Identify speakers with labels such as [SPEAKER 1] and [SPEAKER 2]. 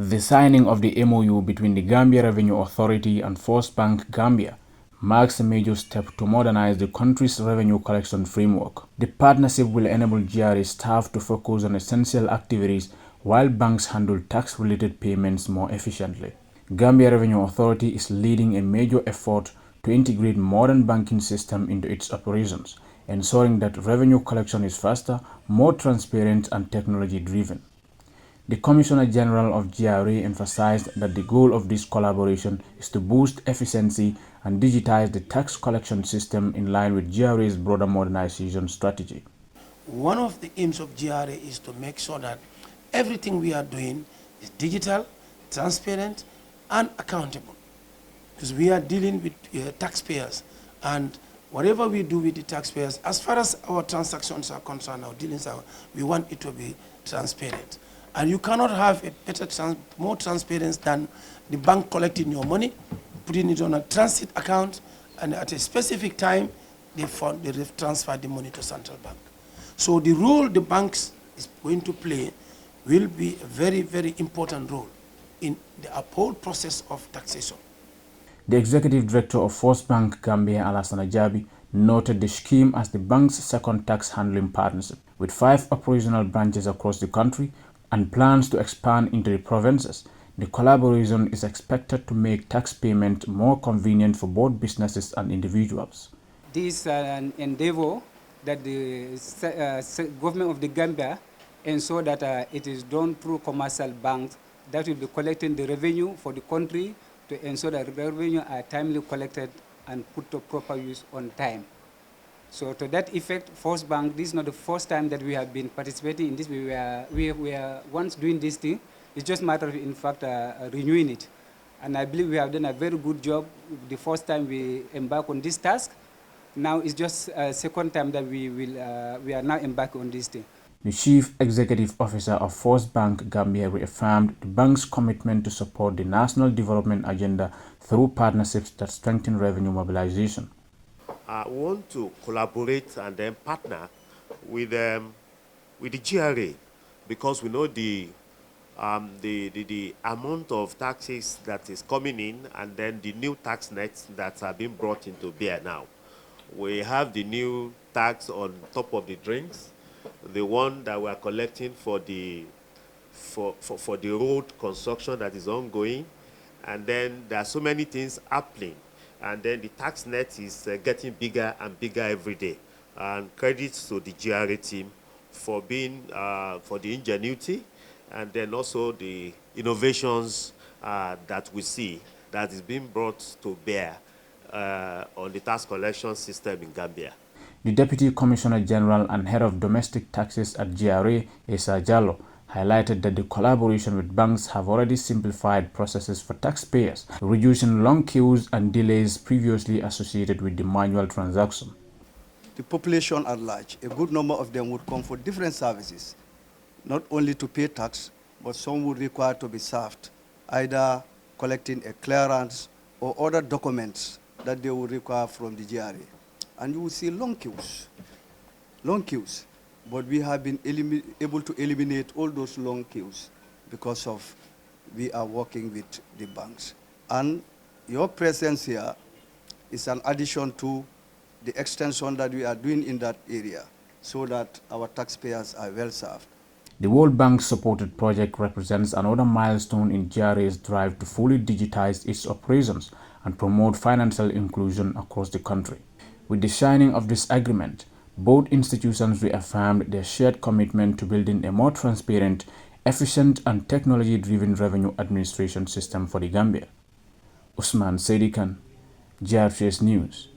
[SPEAKER 1] The signing of the MoU between the Gambia Revenue Authority and First Bank Gambia marks a major step to modernize the country's revenue collection framework. The partnership will enable GRA staff to focus on essential activities while banks handle tax-related payments more efficiently. Gambia Revenue Authority is leading a major effort to integrate modern banking system into its operations, ensuring that revenue collection is faster, more transparent, and technology-driven. The Commissioner General of GRA emphasized that the goal of this collaboration is to boost efficiency and digitize the tax collection system in line with GRA's broader modernization strategy.
[SPEAKER 2] One of the aims of GRA is to make sure that everything we are doing is digital, transparent, and accountable. Because we are dealing with taxpayers, and whatever we do with the taxpayers, as far as our transactions are concerned, our dealings are, we want it to be transparent. And you cannot have a better, more transparency than the bank collecting your money, putting it on a transit account, and at a specific time, they transfer the money to central bank. So the role the banks is going to play will be a very, very important role in the whole process of taxation.
[SPEAKER 1] The executive director of First Bank Gambia, Alassane Jabi, noted the scheme as the bank's second tax handling partnership, with 5 operational branches across the country and plans to expand into the provinces. The collaboration is expected to make tax payment more convenient for both businesses and individuals.
[SPEAKER 3] This is an endeavor that the government of the Gambia ensure that it is done through commercial banks that will be collecting the revenue for the country to ensure that revenue are timely collected and put to proper use on time. So to that effect, First Bank, this is not the first time that we have been participating in this. We were once doing this thing. It's just a matter of, in fact, renewing it. And I believe we have done a very good job the first time we embark on this task. Now it's just a second time that we are now embarking on this thing.
[SPEAKER 1] The Chief Executive Officer of First Bank Gambia reaffirmed the bank's commitment to support the national development agenda through partnerships that strengthen revenue mobilization.
[SPEAKER 4] We want to collaborate and then partner with the GRA, because we know the amount of taxes that is coming in, and then the new tax nets that are being brought into bear now. We have the new tax on top of the drinks, the one that we are collecting for the road construction that is ongoing, and then there are so many things happening. And then the tax net is getting bigger and bigger every day. And credits to the GRA team for being, for the ingenuity, and then also the innovations that we see that is being brought to bear on the tax collection system in Gambia.
[SPEAKER 1] The Deputy Commissioner General and Head of Domestic Taxes at GRA, Esa Jallo, highlighted that the collaboration with banks have already simplified processes for taxpayers, reducing long queues and delays previously associated with the manual transaction.
[SPEAKER 5] The population at large, a good number of them would come for different services, not only to pay tax, but some would require to be served, either collecting a clearance or other documents that they would require from the GRA. And you will see long queues. But we have been able to eliminate all those long queues because of we are working with the banks. And your presence here is an addition to the extension that we are doing in that area so that our taxpayers are well served.
[SPEAKER 1] The World Bank-supported project represents another milestone in GRA's drive to fully digitize its operations and promote financial inclusion across the country. With the signing of this agreement, both institutions reaffirmed their shared commitment to building a more transparent, efficient, and technology-driven revenue administration system for the Gambia. Usman Sedikan, GRTS News.